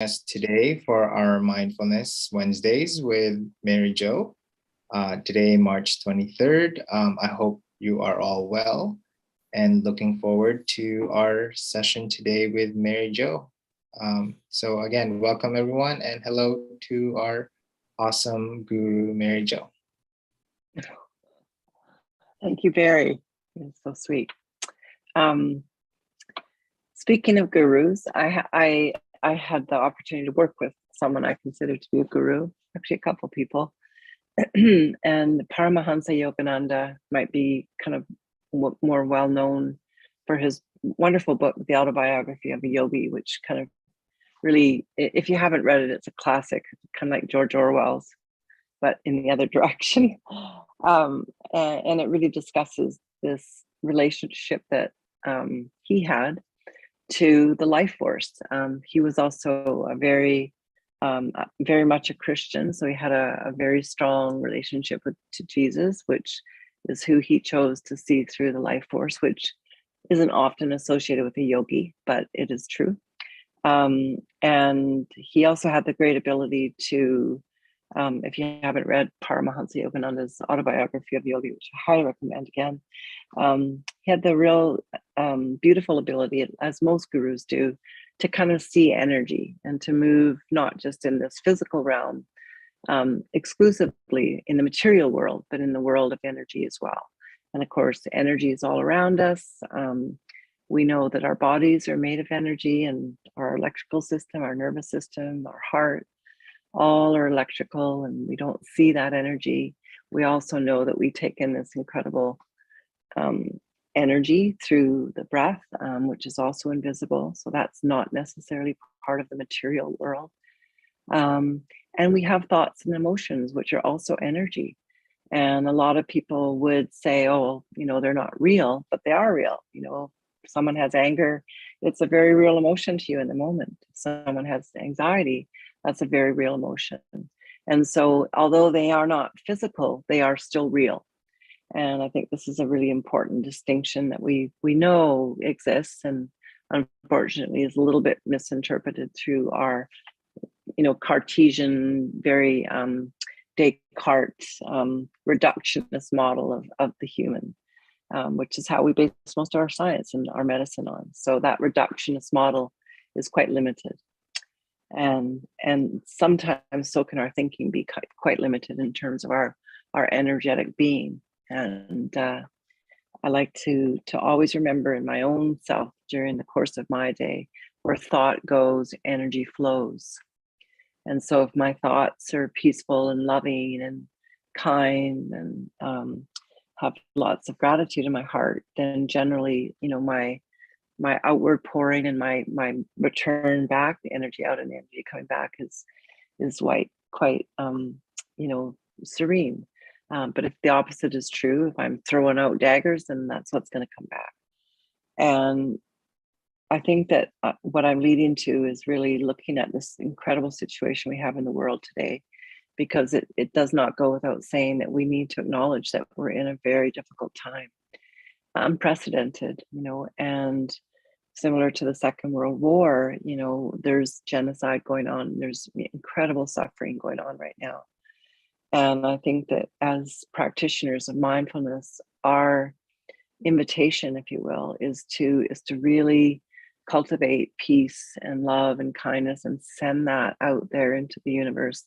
us today for our Mindfulness Wednesdays with Mary-Jo. Today, March 23rd. I hope you are all well and looking forward to our session today with Mary-Jo. So again, welcome everyone and hello to our awesome guru, Mary-Jo. Thank you, Barry. It's so sweet. Speaking of gurus, I had the opportunity to work with someone I consider to be a guru, actually a couple people. And Paramahansa Yogananda might be kind of more well known for his wonderful book, The Autobiography of a Yogi, which kind of really, if you haven't read it, it's a classic, kind of like George Orwell's, but in the other direction. And it really discusses this relationship that he had to the life force. He was also very much a Christian, so he had a very strong relationship to Jesus, which is who he chose to see through the life force, which isn't often associated with a yogi, but it is true. And he also had the great ability to, if you haven't read Paramahansa Yogananda's Autobiography of Yogi, which I highly recommend again, he had the real beautiful ability, as most gurus do, to kind of see energy and to move not just in this physical realm, exclusively in the material world, but in the world of energy as well. And of course, energy is all around us. We know that our bodies are made of energy, and our electrical system, our nervous system, our heart, all are electrical, and we don't see that energy. We also know that we take in this incredible energy through the breath, which is also invisible. So that's not necessarily part of the material world. And we have thoughts and emotions, which are also energy. And a lot of people would say, oh, they're not real, but they are real. If someone has anger, it's a very real emotion to you in the moment. If someone has anxiety, that's a very real emotion. And so although they are not physical, they are still real. And I think this is a really important distinction that we know exists, and unfortunately is a little bit misinterpreted through our, Cartesian, very Descartes reductionist model of the human, which is how we base most of our science and our medicine on. So that reductionist model is quite limited. And sometimes so can our thinking be quite limited in terms of our energetic being. And I like to always remember in my own self during the course of my day, where thought goes, energy flows. And so if my thoughts are peaceful and loving and kind and have lots of gratitude in my heart, then generally, my outward pouring and my return back, the energy out and the energy coming back is quite serene. But if the opposite is true, if I'm throwing out daggers, then that's what's going to come back. And I think that what I'm leading to is really looking at this incredible situation we have in the world today, because it does not go without saying that we need to acknowledge that we're in a very difficult time, unprecedented, and similar to the Second World War, there's genocide going on, there's incredible suffering going on right now. And I think that as practitioners of mindfulness, our invitation, if you will, is to really cultivate peace and love and kindness and send that out there into the universe,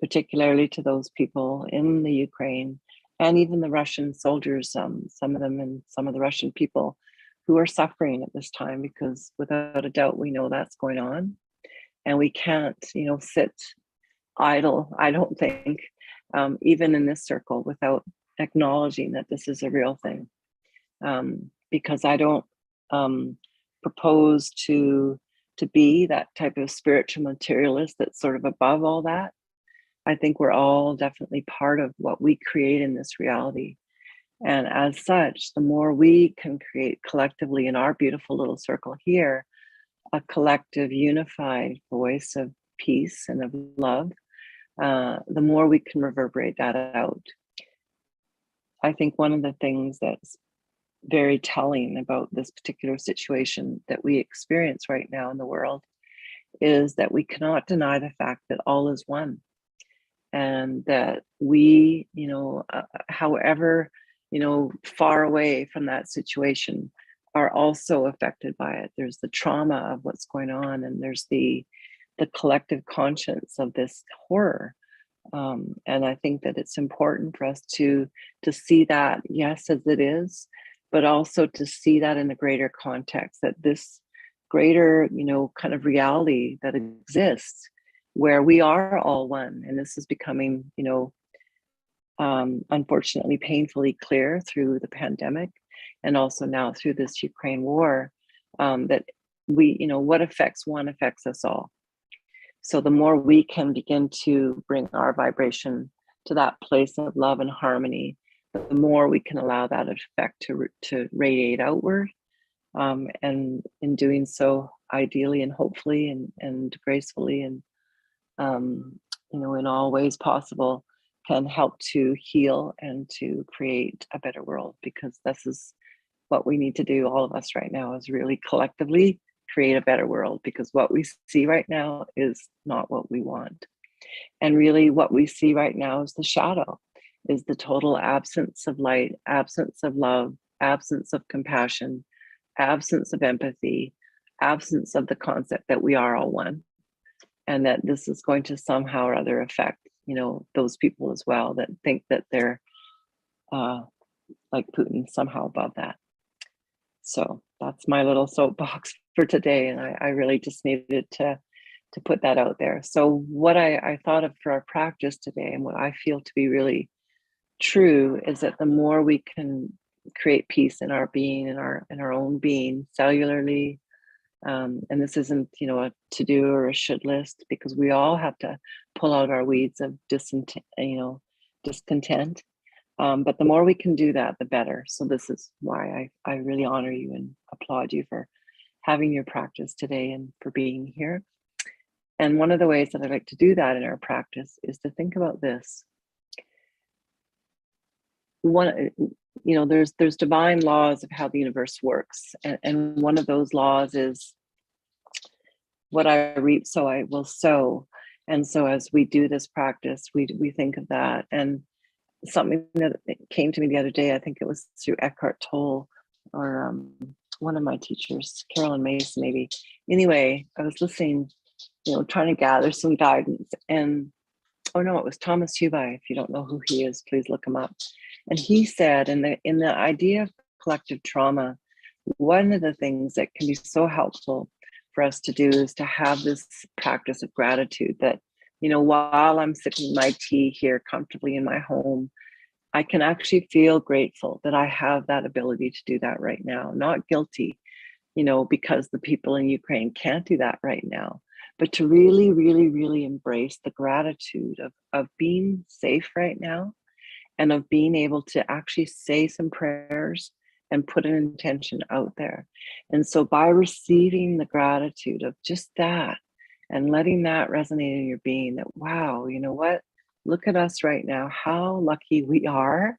particularly to those people in the Ukraine and even the Russian soldiers, some of them, and some of the Russian people who are suffering at this time, because without a doubt, we know that's going on. And we can't, sit idle, I don't think, even in this circle, without acknowledging that this is a real thing. Because I don't propose to be that type of spiritual materialist that's sort of above all that. I think we're all definitely part of what we create in this reality. And as such, the more we can create collectively in our beautiful little circle here, a collective unified voice of peace and of love, the more we can reverberate that out. I think one of the things that's very telling about this particular situation that we experience right now in the world is that we cannot deny the fact that all is one, and that we, however, far away from that situation, are also affected by it. There's the trauma of what's going on, and there's the collective conscience of this horror. And I think that it's important for us to see that, yes, as it is, but also to see that in a greater context, that this greater, kind of reality that exists, where we are all one. And this is becoming, unfortunately, painfully clear through the pandemic, and also now through this Ukraine war, that we, what affects one affects us all. So the more we can begin to bring our vibration to that place of love and harmony, the more we can allow that effect to radiate outward. And in doing so, ideally and hopefully and gracefully and, in all ways possible, can help to heal and to create a better world, because this is what we need to do, all of us right now, is really collectively create a better world, because what we see right now is not what we want. And really what we see right now is the shadow, is the total absence of light, absence of love, absence of compassion, absence of empathy, absence of the concept that we are all one, and that this is going to somehow or other affect, those people as well that think that they're like Putin, somehow above that. So that's my little soapbox for today, and I really just needed to put that out there. So what I thought of for our practice today, and what I feel to be really true, is that the more we can create peace in our being, in our own being, cellularly, and this isn't, a to-do or a should list, because we all have to pull out our weeds of discontent. But the more we can do that, the better. So this is why I really honor you and applaud you for having your practice today and for being here. And one of the ways that I like to do that in our practice is to think about this. There's divine laws of how the universe works. And one of those laws is, what I reap, so I will sow. And so as we do this practice, we think of that. And something that came to me the other day, I think it was through Eckhart Tolle, or one of my teachers, Carolyn Mason, maybe. Anyway, I was listening, trying to gather some guidance. And, oh no, it was Thomas Hubai. If you don't know who he is, please look him up. And he said, in the idea of collective trauma, one of the things that can be so helpful for us to do is to have this practice of gratitude, that, while I'm sipping my tea here comfortably in my home, I can actually feel grateful that I have that ability to do that right now, not guilty, because the people in Ukraine can't do that right now, but to really, really, really embrace the gratitude of being safe right now, and of being able to actually say some prayers and put an intention out there. And so by receiving the gratitude of just that, and letting that resonate in your being, that, wow, you know what? Look at us right now, how lucky we are.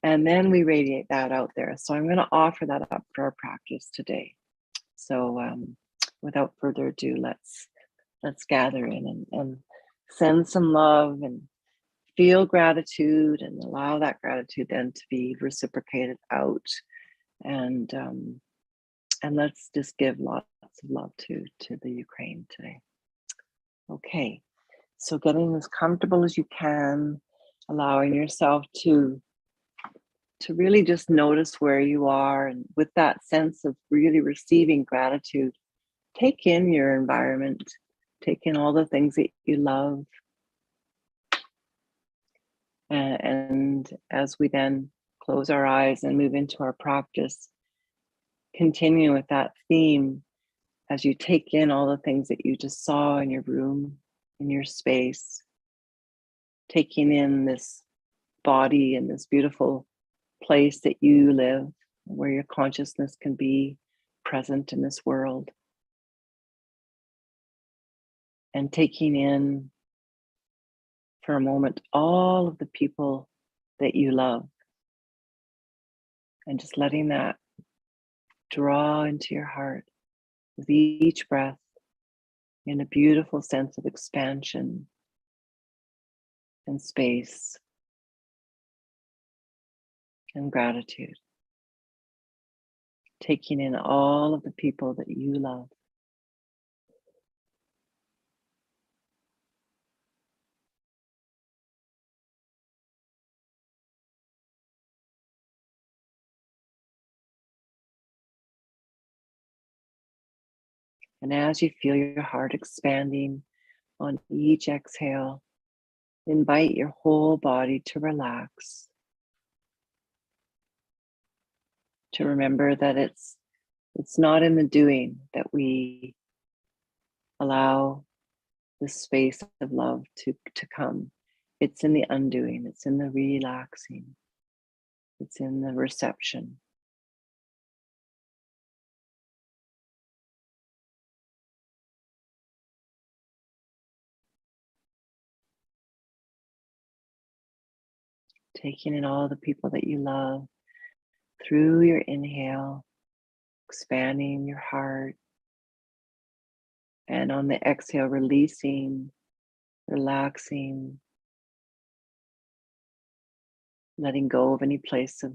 And then we radiate that out there. So I'm going to offer that up for our practice today. So without further ado, let's gather in and send some love and feel gratitude, and allow that gratitude then to be reciprocated out. And let's just give lots of love to the Ukraine today. Okay, so getting as comfortable as you can, allowing yourself to really just notice where you are, and with that sense of really receiving gratitude, take in your environment, take in all the things that you love. And as we then close our eyes and move into our practice, continue with that theme as you take in all the things that you just saw in your room, in your space, taking in this body and this beautiful place that you live, where your consciousness can be present in this world. And taking in for a moment all of the people that you love, and just letting that draw into your heart with each breath. in a beautiful sense of expansion and space and gratitude, taking in all of the people that you love. And as you feel your heart expanding on each exhale, invite your whole body to relax. To remember that it's not in the doing that we allow the space of love to come. It's in the undoing, it's in the relaxing, it's in the reception. Taking in all the people that you love through your inhale, expanding your heart. And on the exhale, releasing, relaxing, letting go of any place of,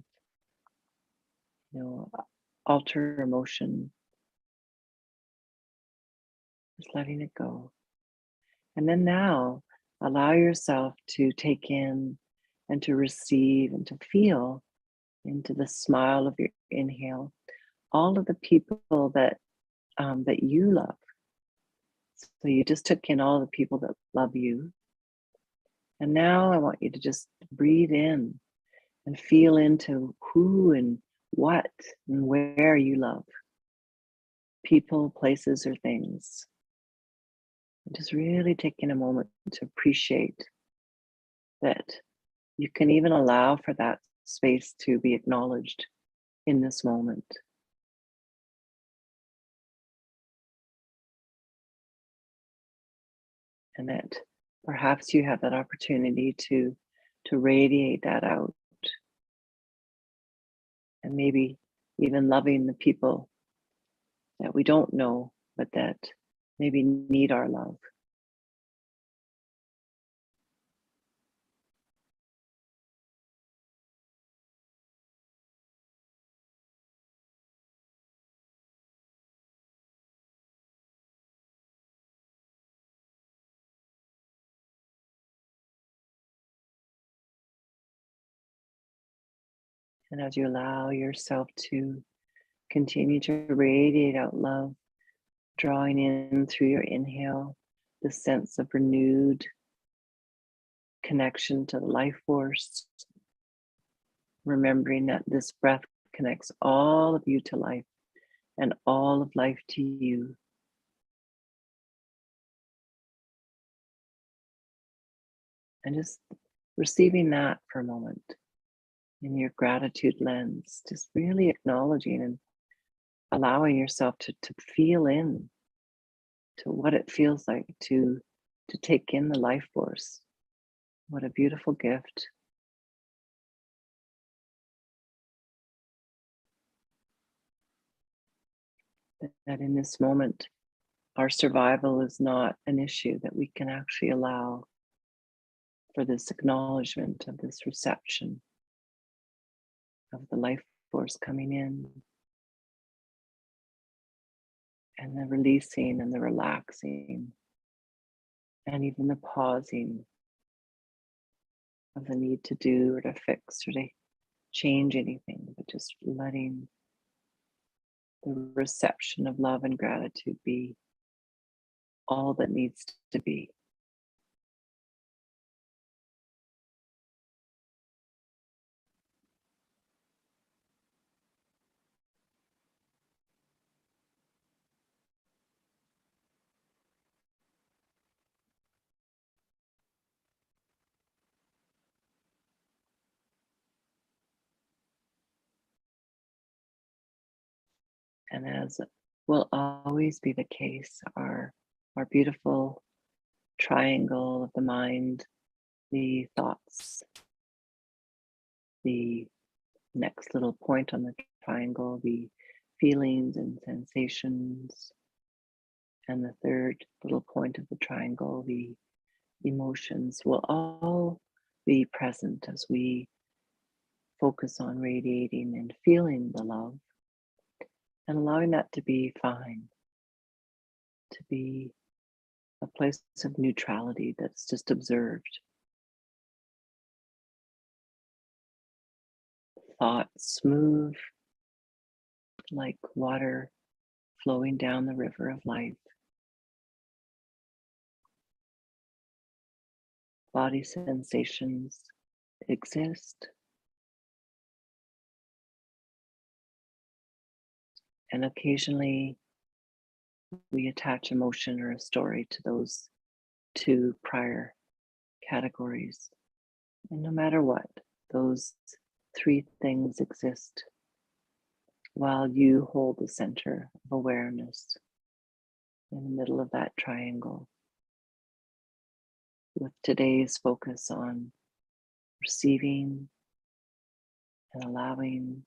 alter emotion. Just letting it go. And then now, allow yourself to take in and to receive and to feel into the smile of your inhale all of the people that that you love. So you just took in all the people that love you. And now I want you to just breathe in and feel into who and what and where you love. People, places, or things. And just really taking a moment to appreciate that you can even allow for that space to be acknowledged in this moment. And that perhaps you have that opportunity to radiate that out. And maybe even loving the people that we don't know, but that maybe need our love. And as you allow yourself to continue to radiate out love, drawing in through your inhale, the sense of renewed connection to the life force, remembering that this breath connects all of you to life and all of life to you. And just receiving that for a moment in your gratitude lens, just really acknowledging and allowing yourself to feel in to what it feels like to take in the life force. What a beautiful gift. That in this moment, our survival is not an issue, that we can actually allow for this acknowledgement of this reception of the life force coming in and the releasing and the relaxing and even the pausing of the need to do or to fix or to change anything, but just letting the reception of love and gratitude be all that needs to be. And as will always be the case, our beautiful triangle of the mind, the thoughts, the next little point on the triangle, the feelings and sensations, and the third little point of the triangle, the emotions, will all be present as we focus on radiating and feeling the love and allowing that to be fine, to be a place of neutrality that's just observed. Thoughts move like water flowing down the river of life. Body sensations exist, and occasionally we attach emotion or a story to those two prior categories. And no matter what, those three things exist while you hold the center of awareness in the middle of that triangle, with today's focus on receiving and allowing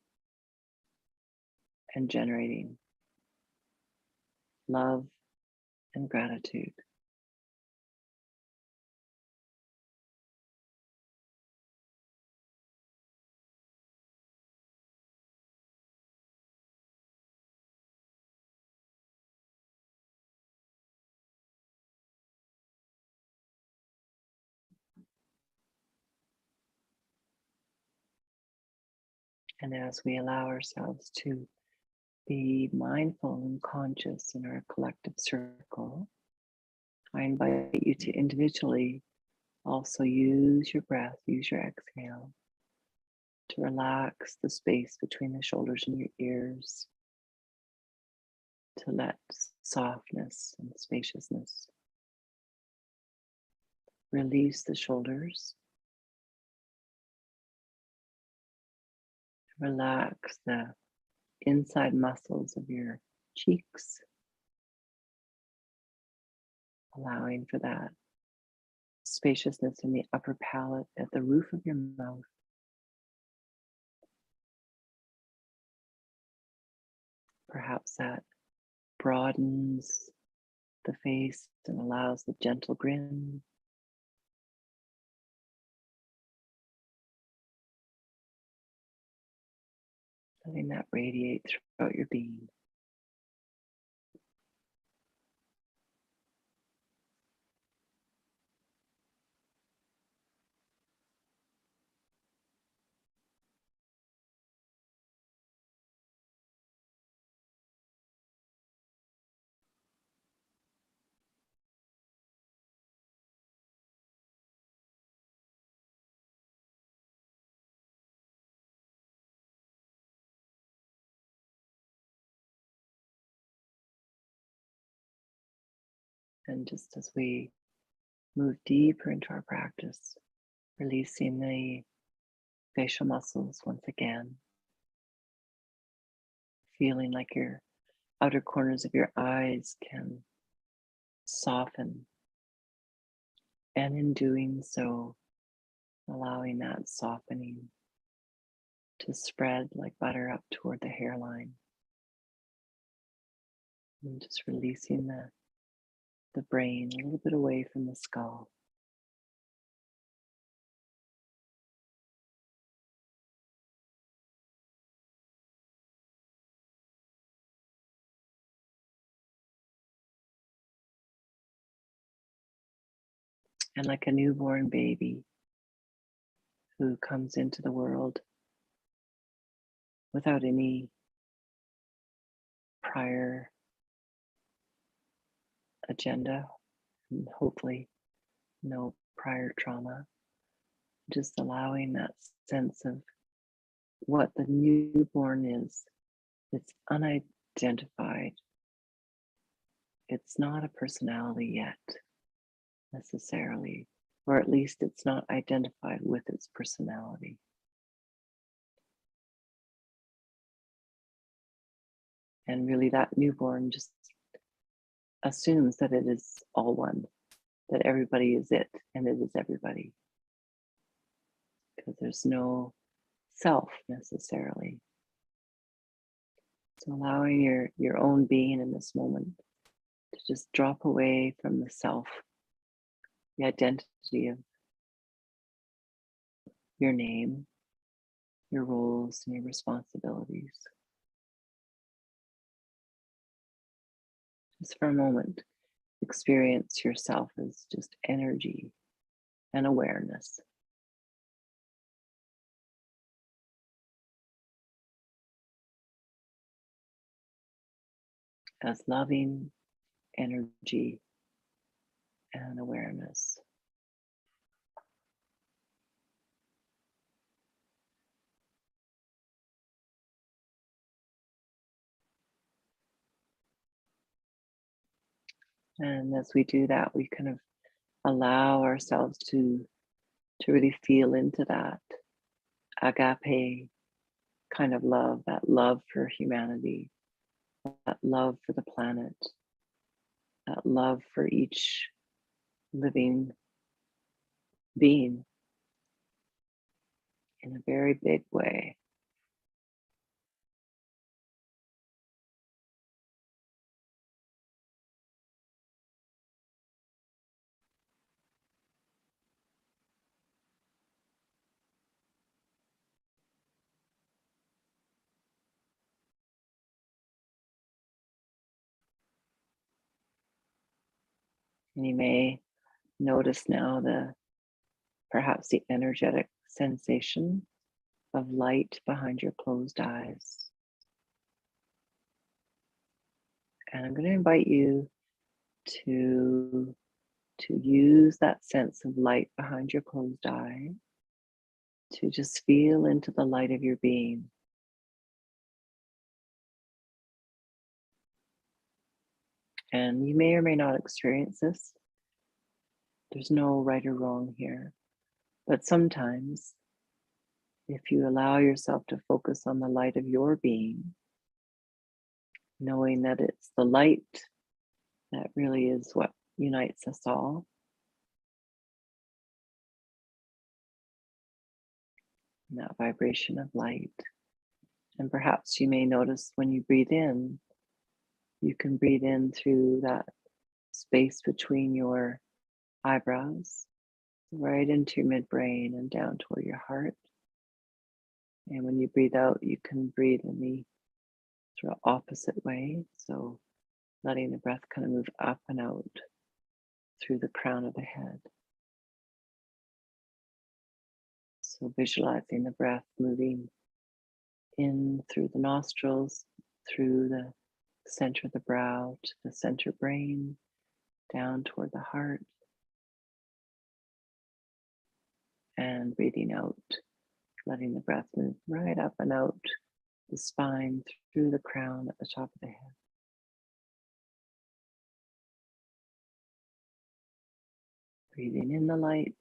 and generating love and gratitude. And as we allow ourselves to be mindful and conscious in our collective circle, I invite you to individually also use your breath, use your exhale to relax the space between the shoulders and your ears, to let softness and spaciousness release the shoulders. Relax the inside muscles of your cheeks, allowing for that spaciousness in the upper palate at the roof of your mouth. Perhaps that broadens the face and allows the gentle grin. Letting that radiate throughout your being. And just as we move deeper into our practice, releasing the facial muscles once again, feeling like your outer corners of your eyes can soften, and in doing so, allowing that softening to spread like butter up toward the hairline, and just releasing the brain a little bit away from the skull. And like a newborn baby who comes into the world without any prior agenda, and hopefully no prior trauma, just allowing that sense of what the newborn is. It's unidentified. It's not a personality yet, necessarily, or at least it's not identified with its personality. And really, that newborn just assumes that it is all one, that everybody is it and it is everybody, because there's no self necessarily. So allowing your own being in this moment to just drop away from the self, the identity of your name, your roles, and your responsibilities. Just for a moment, experience yourself as just energy and awareness. As loving energy and awareness. And as we do that, we kind of allow ourselves to really feel into that agape kind of love, that love for humanity, that love for the planet, that love for each living being in a very big way. And you may notice now perhaps the energetic sensation of light behind your closed eyes. And I'm going to invite you to use that sense of light behind your closed eye to just feel into the light of your being. And you may or may not experience this. There's no right or wrong here. But sometimes, if you allow yourself to focus on the light of your being, knowing that it's the light that really is what unites us all, and that vibration of light. And perhaps you may notice when you breathe in, you can breathe in through that space between your eyebrows, right into your midbrain and down toward your heart. And when you breathe out, you can breathe in the sort of opposite way. So letting the breath kind of move up and out through the crown of the head. So visualizing the breath moving in through the nostrils, through the center of the brow to the center brain, down toward the heart, and breathing out, letting the breath move right up and out the spine, through the crown at the top of the head. Breathing in the light,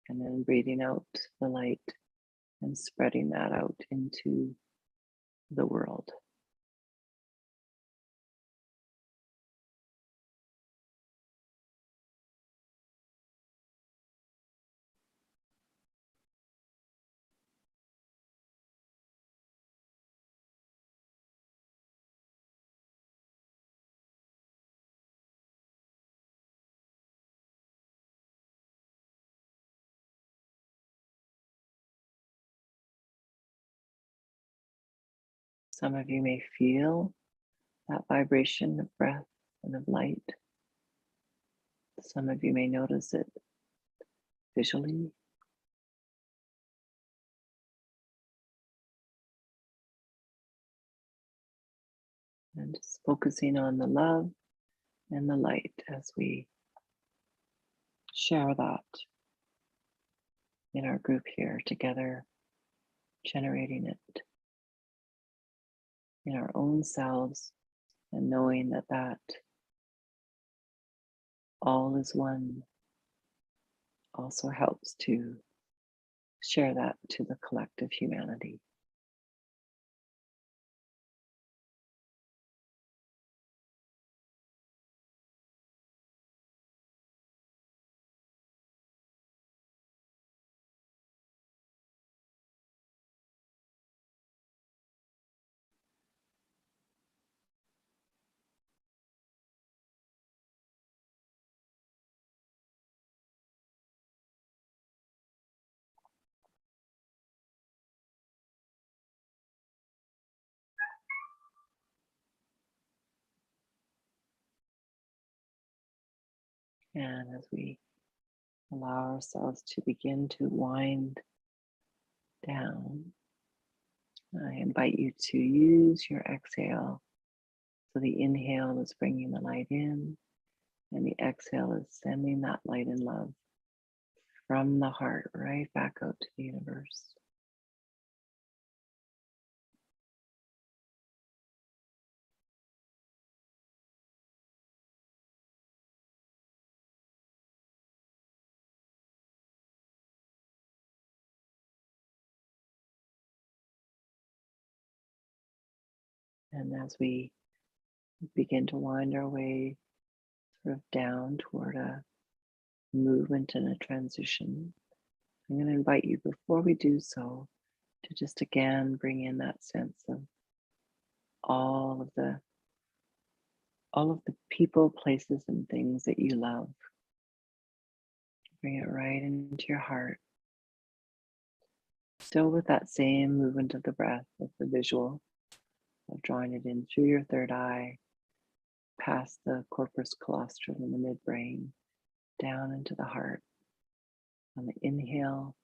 and then breathing out the light and spreading that out into the world. Some of you may feel that vibration of breath and of light. Some of you may notice it visually. And just focusing on the love and the light as we share that in our group here together, generating it in our own selves and knowing that all is one also helps to share that to the collective humanity. And as we allow ourselves to begin to wind down, I invite you to use your exhale. So the inhale is bringing the light in, and the exhale is sending that light and love from the heart right back out to the universe. And as we begin to wind our way sort of down toward a movement and a transition, I'm going to invite you, before we do so, to just again bring in that sense of all of the people, places, and things that you love. Bring it right into your heart. Still with that same movement of the breath, of the visual, of drawing it in through your third eye, past the corpus callosum in the midbrain, down into the heart. On the inhale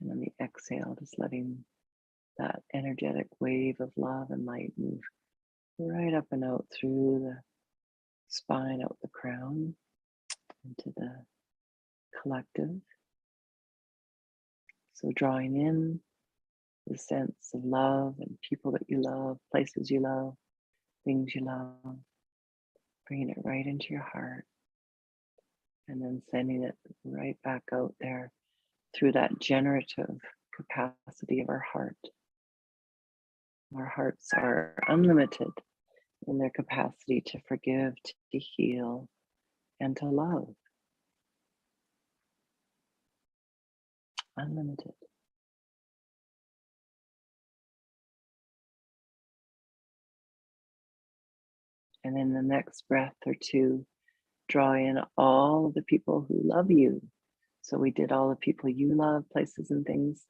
and on the exhale, just letting that energetic wave of love and light move right up and out through the spine, out the crown, into the collective. So drawing in the sense of love and people that you love, places you love, things you love, bringing it right into your heart, and then sending it right back out there through that generative capacity of our heart. Our hearts are unlimited in their capacity to forgive, to heal, and to love. Unlimited. And in the next breath or two, draw in all of the people who love you. So we did all the people you love, places and things.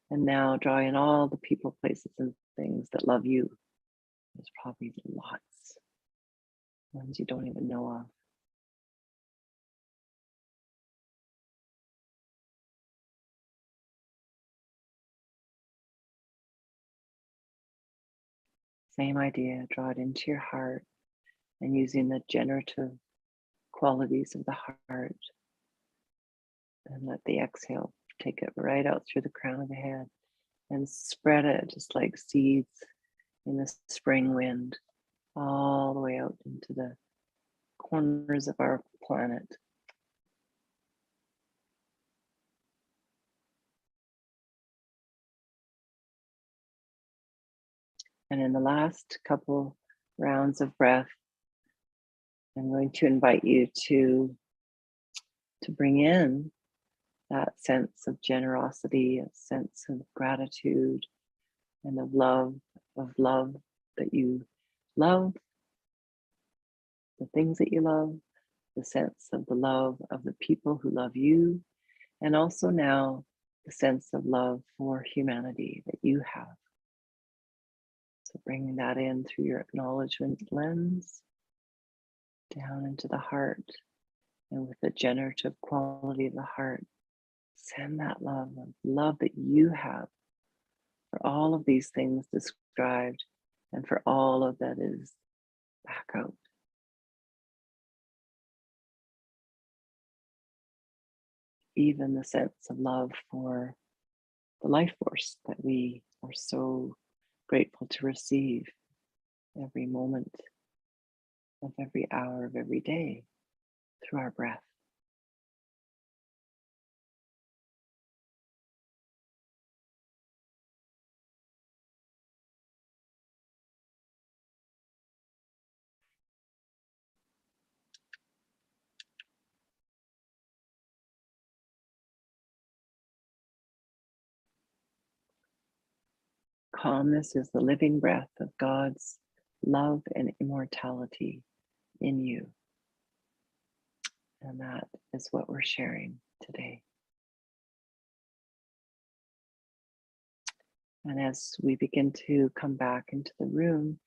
And now draw in all the people, places, and things that love you. There's probably lots, ones you don't even know of. Same idea, draw it into your heart, and using the generative qualities of the heart, and let the exhale take it right out through the crown of the head and spread it just like seeds in the spring wind, all the way out into the corners of our planet. And in the last couple rounds of breath, I'm going to invite you to bring in that sense of generosity, a sense of gratitude, and of love that you love, the things that you love, the sense of the love of the people who love you, and also now the sense of love for humanity that you have. So bringing that in through your acknowledgement lens, down into the heart, and with the generative quality of the heart, send that love that you have for all of these things described and for all of that is back out. Even the sense of love for the life force that we are so grateful to receive every moment of every hour of every day through our breath. Calmness is the living breath of God's love and immortality in you. And that is what we're sharing today. And as we begin to come back into the room,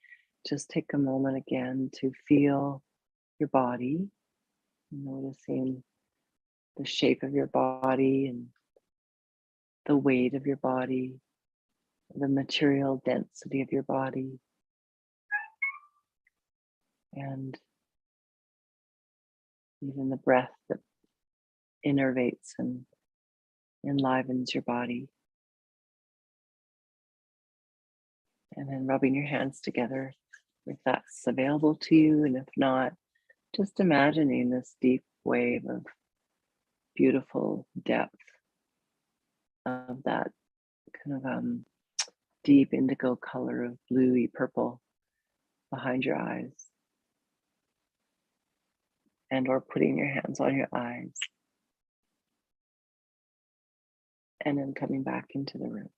just take a moment again to feel your body, Noticing the shape of your body and the weight of your body, the material density of your body, and even the breath that innervates and enlivens your body. And then rubbing your hands together if that's available to you, and if not, just imagining this deep wave of beautiful depth of that kind of deep indigo color of bluey purple behind your eyes, and or putting your hands on your eyes and then coming back into the room.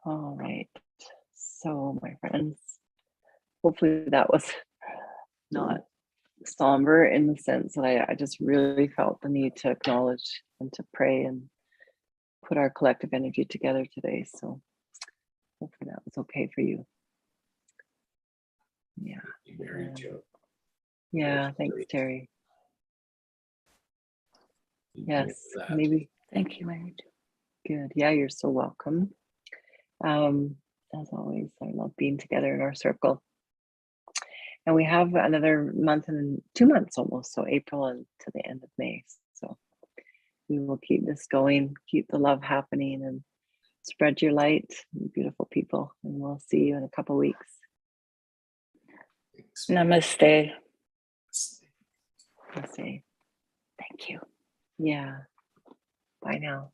All right, so my friends, hopefully that was not somber in the sense that I just really felt the need to acknowledge and to pray and put our collective energy together today. So hopefully that was okay for you. Yeah. Mary-Jo. Yeah, thanks, Terry. Yes, maybe. Thank you, Mary-Jo. Good. Yeah, you're so welcome. As always, I love being together in our circle. And we have another month and 2 months almost, so April and to the end of May. So we will keep this going, keep the love happening, and spread your light, beautiful people. And we'll see you in a couple weeks. Namaste. Namaste. Thank you. Yeah. Bye now.